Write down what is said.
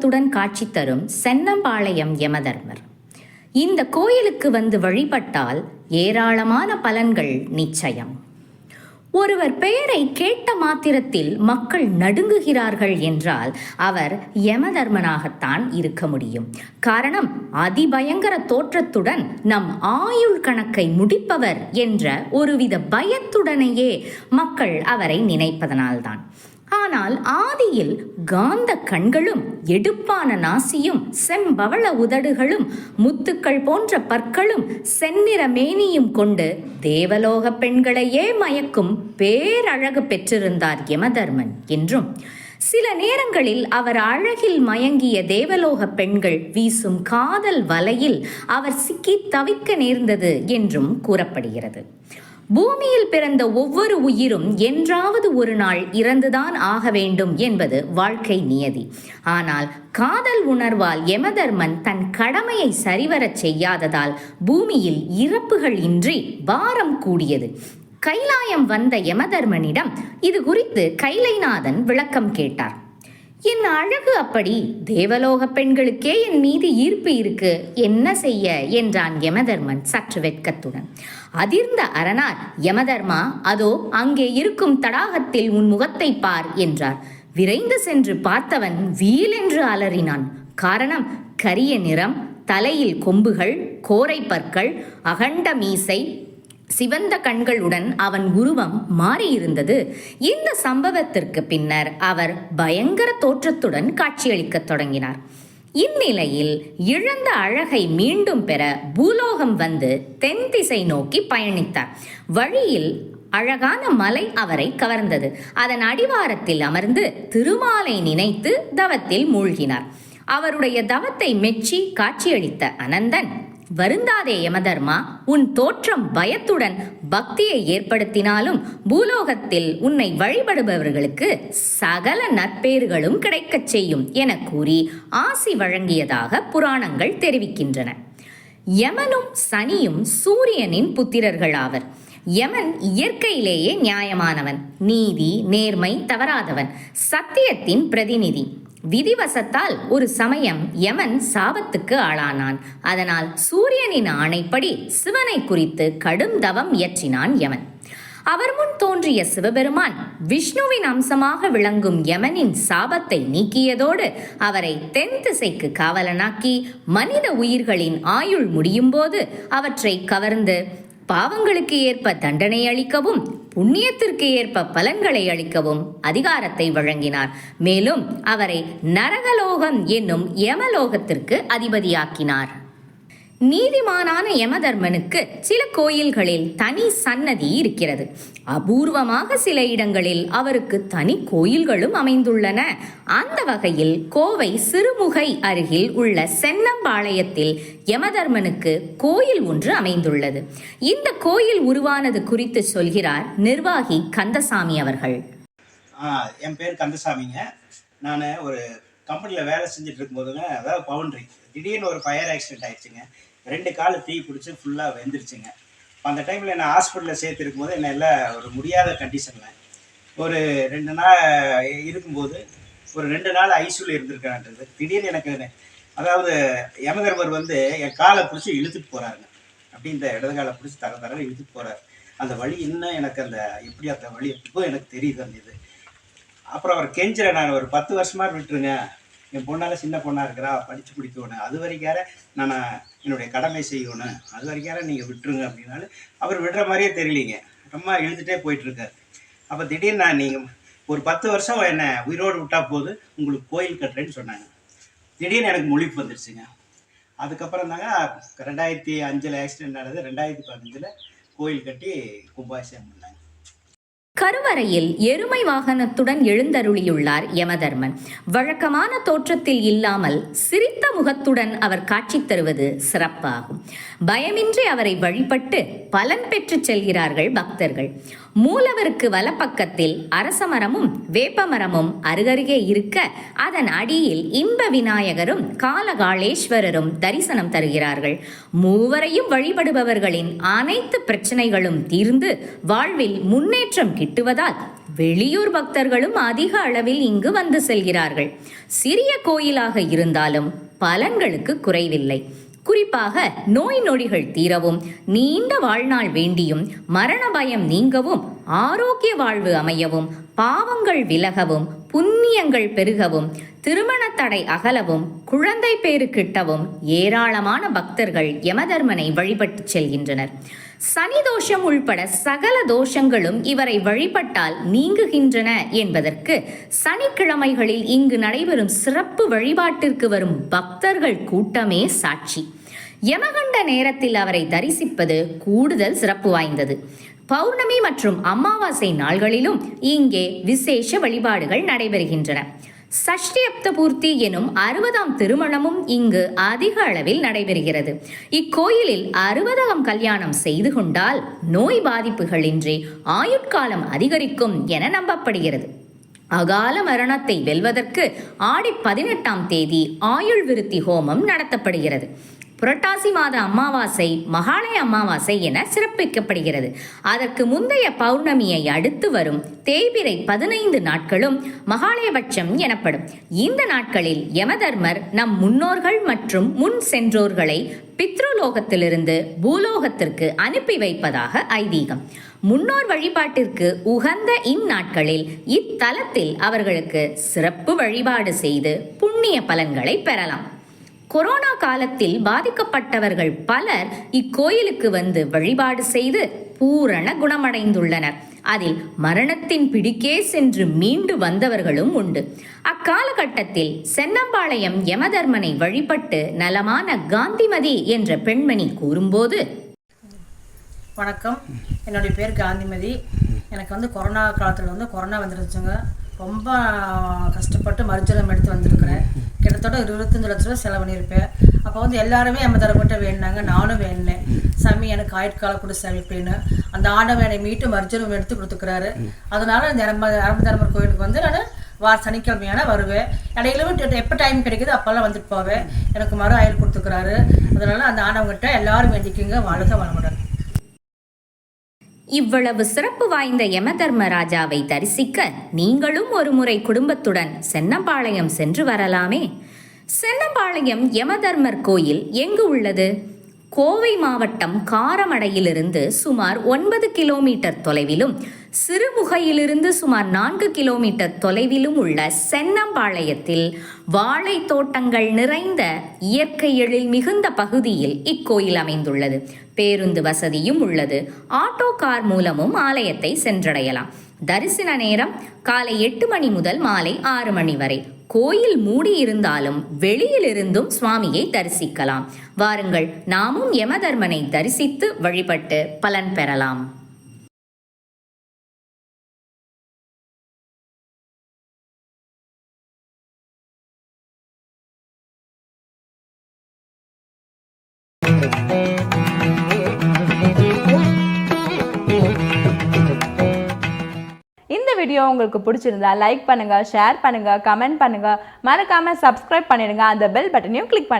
முகத்துடன் காட்சி தரும் சென்னம்பாளையம் யமதர்மர். இந்த கோயிலுக்கு வந்து வழிபட்டால் ஏராளமான பலன்கள் நிச்சயம். ஒருவர் பெயரை கேட்ட மாத்திரத்தில் மக்கள் நடுங்குகிறார்கள் என்றால் அவர் யமதர்மனாகத்தான் இருக்க முடியும். காரணம், அதிபயங்கர தோற்றத்துடன் நம் ஆயுள் கணக்கை முடிப்பவர் என்ற ஒருவித பயத்துடனேயே மக்கள் அவரை நினைப்பதனால்தான். ஆனால் ஆதியில் காந்த கண்களும் எடுப்பான நாசியும் செம்பவள உதடுகளும் முத்துக்கள் போன்ற பற்களும் செந்நிற மேனியும் கொண்டு தேவலோக பெண்களையே மயக்கும் பேரழகு பெற்றிருந்தார் யமதர்மன் என்றும், சில நேரங்களில் அவர் அழகில் மயங்கிய தேவலோக பெண்கள் வீசும் காதல் வலையில் அவர் சிக்கி தவிக்க நேர்ந்தது என்றும் கூறப்படுகிறது. பூமியில் பிறந்த ஒவ்வொரு உயிரும் என்றாவது ஒரு நாள் இறந்துதான் ஆக வேண்டும் என்பது வாழ்க்கை நியதி. ஆனால் காதல் உணர்வால் யமதர்மன் தன் கடமையை சரிவரச் செய்யாததால் பூமியில் இறப்புகள் இன்றி பாரம் கூடியது. கைலாயம் வந்த யமதர்மனிடம் இது குறித்து கைலைநாதன் விளக்கம் கேட்டார். என் அழகு அப்படி, தேவலோக பெண்களுக்கே என் மீது ஈர்ப்பு இருக்கு, என்ன செய்ய என்றான் யமதர்மன் சற்று வெட்கத்துடன். அதிர்ந்த அரணார், யமதர்மா, அதோ அங்கே இருக்கும் தடாகத்தில் உன் முகத்தை பார் என்றார். விரைந்து சென்று பார்த்தவன் வீலென்று அலறினான். காரணம், கரிய நிறம், தலையில் கொம்புகள், கோரை பற்கள், அகண்ட மீசை, சிவந்த கண்களுடன் அவன் உருவம் மாறியிருந்தது. இந்த சம்பவத்திற்கு பின்னர் அவர் பயங்கர தோற்றத்துடன் காட்சியளிக்கத் தொடங்கினார். இந்நிலையில் இழந்த அழகை மீண்டும் பெற பூலோகம் வந்து தென் திசை நோக்கி பயணித்தார். வழியில் அழகான மலை அவரை கவர்ந்தது. அதன் அடிவாரத்தில் அமர்ந்து திருமாலை நினைத்து தவத்தில் மூழ்கினார். அவருடைய தவத்தை மெச்சி காட்சியளித்த அனந்தன், வருந்தாதே யமதர்மா, உன் தோற்றம் பயத்துடன் பக்தியை ஏற்படுத்தினாலும் பூலோகத்தில் உன்னை வழிபடுபவர்களுக்கு சகல நற்பேறுகளும் கிடைக்கச் செய்யும் என கூறி ஆசி வழங்கியதாக புராணங்கள் தெரிவிக்கின்றன. யமனும் சனியும் சூரியனின் புத்திரர்கள் ஆவர். யமன் இயற்கையிலேயே நியாயமானவன், நீதி நேர்மை தவறாதவன், சத்தியத்தின் பிரதிநிதி. விதிவசத்தால் ஒரு சமயம் யமன் சாபத்துக்கு ஆளானான். அதனால் சூரியனின் ஆணைப்படி சிவனை குறித்து கடும் தவம் இயற்றினான் யமன். அவர் முன் தோன்றிய சிவபெருமான் விஷ்ணுவின் அம்சமாக விளங்கும் யமனின் சாபத்தை நீக்கியதோடு அவரை தென் திசைக்கு காவலனாக்கி மனித உயிர்களின் ஆயுள் முடியும் போது அவற்றை கவர்ந்து பாவங்களுக்கு ஏற்ப தண்டனை அளிக்கவும் புண்ணியத்திற்கு ஏற்ப பலன்களை அளிக்கவும் அதிகாரத்தை வழங்கினார். மேலும் அவரை நரகலோகம் என்னும் யமலோகத்திற்கு அதிபதியாக்கினார். நீதிமானான யமதர்மனுக்கு சில கோயில்களில் தனி சன்னதி இருக்கிறது. அபூர்வமாக சில இடங்களில் அவருக்கு தனி கோயில்களும் அமைந்துள்ளன. அந்த வகையில் கோவை சிறுமுகை அருகில் உள்ள சென்னம்பாளையத்தில் யமதர்மனுக்கு கோயில் ஒன்று அமைந்துள்ளது. இந்த கோயில் உருவானது குறித்து சொல்கிறார் நிர்வாகி கந்தசாமி அவர்கள். என் பேர் கந்தசாமிங்க. நான் ஒரு கம்பெனியில் வேலை செஞ்சுட்டு இருக்கும்போதுங்க, அதாவது பவுண்ட்ரி, திடீர்னு ஒரு ஃபயர் ஆக்சிடென்ட் ஆயிடுச்சுங்க. 2 கால் தீ பிடிச்சி ஃபுல்லாக வெந்துருச்சுங்க. அந்த டைமில் என்னை ஹாஸ்பிட்டலில் சேர்த்துருக்கும் போது என்ன எல்லாம் ஒரு முடியாத கண்டிஷனில் ஒரு 2 நாள் இருக்கும்போது ஒரு 2 நாள் ஐசியூவில் இருந்திருக்கான்றது. திடீர்னு எனக்கு அதாவது யமதர்மர் வந்து என் காலை பிடிச்சி இழுத்துட்டு போகிறாருங்க. அப்படி இந்த இடது காலை பிடிச்சி தர இழுத்துட்டு போகிறார். அந்த வழி இன்னும் எனக்கு எப்படி அந்த வழி எப்போ எனக்கு தெரியுது அந்த இது. அப்புறம் அவர் கெஞ்சிற, நான் ஒரு 10 வருஷமாக விட்டுருங்க, என் பொண்ணால் சின்ன பொண்ணாக இருக்கிறா, படித்து பிடிக்கணும், அது வரைக்கார நான் என்னுடைய கடமை செய்யணும், அது வரைக்கார நீங்கள் விட்டுருங்க அப்படின்னாலும் அவர் விடுற மாதிரியே தெரியலிங்க. ரொம்ப இழுத்துட்டே போயிட்டுருக்காரு. அப்போ திடீர்னு நீங்கள் ஒரு 10 வருஷம் என்னை உயிரோடு விட்டால் போது உங்களுக்கு கோயில் கட்டுறேன்னு சொன்னாங்க. திடீர்னு எனக்கு முழிப்பு வந்துடுச்சுங்க. அதுக்கப்புறம் தாங்க 2005 ஆக்சிடென்ட் ஆனது. 2015 கோயில் கட்டி கும்பாபிஷேகம் பண்ணாங்க. கருவறையில் எருமை வாகனத்துடன் எழுந்தருளியுள்ளார் யமதர்மன். வழக்கமான தோற்றத்தில் இல்லாமல் சிரித்த முகத்துடன் அவர் காட்சி தருவது சிறப்பாகும். பயமின்றி அவரை வழிபட்டு பலன் பெற்று செல்கிறார்கள் பக்தர்கள். மூலவருக்கு வலப்பக்கத்தில் அரசமரமும் வேப்பமரமும் அருகருகே இருக்க அதன் அடியில் இன்ப விநாயகரும் காலகாலேஸ்வரரும் தரிசனம் தருகிறார்கள். மூவரையும் வழிபடுபவர்களின் அனைத்து பிரச்சனைகளும் தீர்ந்து வாழ்வில் முன்னேற்றம் நீட்டுவதால் வெளியூர் பக்தர்களும் அதிக அளவில் இங்கு வந்து செல்கிறார்கள். சிறிய கோயிலாக இருந்தாலும் பலன்களுக்கு குறைவில்லை. குறிப்பாக நோய் நொடிகள் தீரவும், நீண்ட வாழ்நாள் வேண்டியும், மரண பயம் நீங்கவும், ஆரோக்கிய வாழ்வு அமையவும், பாவங்கள் விலகவும், புண்ணியங்கள் பெருகவும், திருமண தடை அகலவும், குழந்தை பேறு கிட்டவும் ஏராளமான பக்தர்கள் யமதர்மனை வழிபட்டு செல்கின்றனர். சனி தோஷம் உள்பட சகல தோஷங்களும் இவரை வழிபட்டால் நீங்குகின்றன என்பதற்கு சனிக்கிழமைகளில் இங்கு நடைபெறும் சிறப்பு வழிபாட்டிற்கு வரும் பக்தர்கள் கூட்டமே சாட்சி. யமகண்ட நேரத்தில் அவரை தரிசிப்பது கூடுதல் சிறப்பு வாய்ந்தது. பௌர்ணமி மற்றும் அமாவாசை நாள்களிலும் இங்கே விசேஷ வழிபாடுகள் நடைபெறுகின்றன. சஷ்டி அப்தபூர்த்தி எனும் 60ஆம் திருமணமும் இங்கு அதிக அளவில் நடைபெறுகிறது. இக்கோயிலில் 60ஆம் கல்யாணம் செய்து கொண்டால் நோய் பாதிப்புகளின்றி ஆயுட்காலம் அதிகரிக்கும் என நம்பப்படுகிறது. அகால மரணத்தை வெல்வதற்கு ஆடி 18ஆம் தேதி ஆயுள் விருத்தி ஹோமம் நடத்தப்படுகிறது. புரட்டாசி மாத அமாவாசை மகாலய அமாவாசை என சிறப்பிக்கப்படுகிறது. அதற்கு முந்தைய பௌர்ணமியை அடுத்து வரும் தேய்பிறை 15 நாட்களும் மகாலயபட்சம் எனப்படும். இந்த நாட்களில் யமதர்மர் நம் முன்னோர்கள் மற்றும் முன் சென்றோர்களை பித்ருலோகத்திலிருந்து பூலோகத்திற்கு அனுப்பி வைப்பதாக ஐதீகம். முன்னோர் வழிபாட்டிற்கு உகந்த இந்நாட்களில் இத்தலத்தில் அவர்களுக்கு சிறப்பு வழிபாடு செய்து புண்ணிய பலன்களை பெறலாம். கொரோனா காலத்தில் பாதிக்கப்பட்டவர்கள் பலர் இக்கோயிலுக்கு வந்து வழிபாடு செய்து பூரண குணமடைந்துள்ளனர். அதில் மரணத்தின் பிடிக்கே சென்று மீண்டு வந்தவர்களும் உண்டு. அக்காலகட்டத்தில் சென்னம்பாளையம் யமதர்மனை வழிபட்டு நலமான காந்திமதி என்ற பெண்மணி கூறும்போது, வணக்கம், என்னுடைய பேர் காந்திமதி. எனக்கு கொரோனா காலத்தில் கொரோனா வந்துருச்சுங்க. ரொம்ப கஷ்டப்பட்டு மருத்துவம் எடுத்து வந்திருக்கிறேன். கிட்டத்தட்ட 25 லட்ச ரூபா செலவு பண்ணியிருப்பேன். அப்போ எல்லாருமே யமதர்மர்கிட்ட வேணுனாங்க, நானும் வேணுனேன். சாமி எனக்கு ஆயுட்காலம் கொடு சாமிப்பேன்னு. அந்த ஆண்டவன் என்னை மீட்டு மருத்துவம் எடுத்து கொடுத்துக்கிறாரு. அதனால இந்த யமதர்மர் கோயிலுக்கு நான் சனிக்கிழமையான வருவேன். இடையிலும் எப்போ டைம் கிடைக்குது அப்போல்லாம் வந்துட்டு போவேன். எனக்கு மறு ஆயுள் கொடுத்துக்கிறாரு. அதனால அந்த ஆண்டவங்கிட்ட எல்லாரும் வேண்டிக்குங்க. வாழ்க வளமுடன். இவ்வளவு சிறப்பு வாய்ந்த யமதர்மராஜாவை தரிசிக்க நீங்களும் ஒரு முறை குடும்பத்துடன் சென்னம்பாளையம் சென்று வரலாமே. சென்னம்பாளையம் யமதர்மர் கோயில் எங்கு உள்ளது? கோவை மாவட்டம் காரமடையிலிருந்து சுமார் 9 கிலோமீட்டர் தொலைவிலும், சிறுமுகையிலிருந்து சுமார் 4 கிலோமீட்டர் தொலைவிலும் உள்ள சென்னம்பாளையத்தில் வாழை தோட்டங்கள் நிறைந்த இயற்கை எழில் மிகுந்த பகுதியில் இக்கோயில் அமைந்துள்ளது. பேருந்து வசதியும் உள்ளது. ஆட்டோ கார் மூலமும் ஆலயத்தை சென்றடையலாம். தரிசன நேரம் காலை 8 மணி முதல் மாலை 6 மணி வரை. கோயில் மூடி இருந்தாலும் வெளியிலிருந்தும் சுவாமியை தரிசிக்கலாம். வாருங்கள், நாமும் யமதர்மனை தரிசித்து வழிபட்டு பலன் பெறலாம். இந்த வீடியோ உங்களுக்கு பிடிச்சிருந்தா லைக் பண்ணுங்க, ஷேர் பண்ணுங்க, கமெண்ட் பண்ணுங்க, மறக்காம சப்ஸ்கிரைப் பண்ணிடுங்க. அந்த பெல் பட்டனையும் கிளிக் பண்ணுங்க.